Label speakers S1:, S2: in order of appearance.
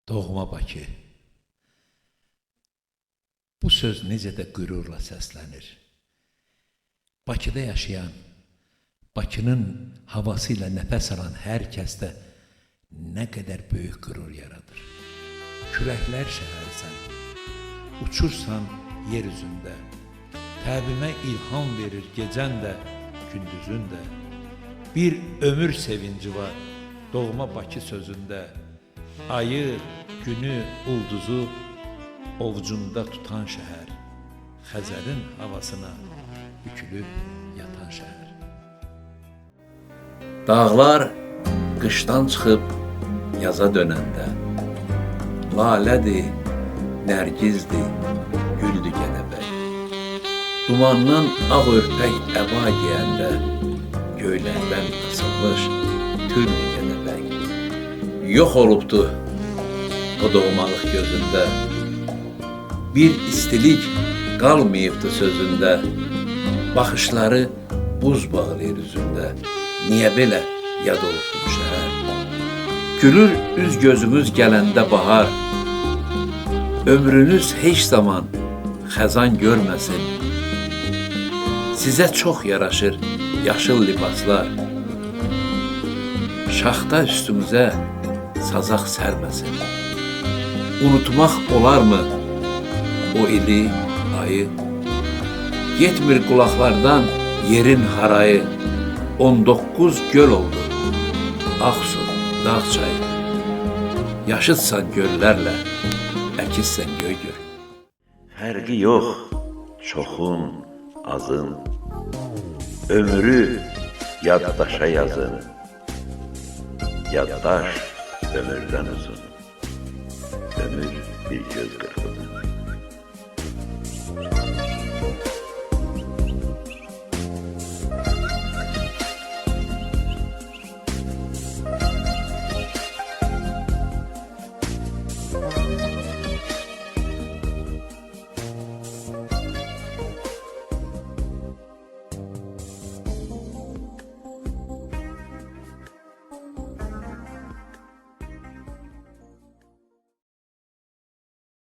S1: Doğma Bakı. Bu söz necə də qürurla səslənir. Bakıda yaşayan, Bakının havası ilə nəfəs alan hər kəsdə nə qədər böyük qürur yaradır. Küləklər şəhərsən, uçursan yer üzündə, təbimə ilham verir gecən də, gündüzün də. Bir ömür sevinci var doğma Bakı sözündə. Ayı, günü, ulduzu ovucunda tutan şəhər, Xəzərin havasına bükülüb yatan şəhər. Dağlar qışdan çıxıb yaza dönəndə, lalədir, nərgizdir, güldü gənəbək. Dumandan ağ örpək əba giyəndə, göylərdən asılmış türlü gənəbək. Yox olubdu o doğmalıq gözündə, bir istilik qalmayıbdı sözündə, baxışları buz bağlayır üzündə. Niyə belə yad olubdu bu şəhər? Gülür üz gözümüz gələndə bahar, ömrünüz heç zaman xəzan görməsin. Sizə çox yaraşır yaşıl libaslar, şaxta üstümüzə sazaq sərməsin. Unutmaq olarmı o ili, ayı? Yetmir qulaqlardan yerin harayı. 19 göl oldu, Ağsu, Dağçay. Yaşıtsan göllərlə, əkizsən göy-göy.
S2: Fərqi yox, çoxun, azın, ömrü yaddaşa yazın. Yaddaş ömürdən uzun, ömür bir göz qırpıdır.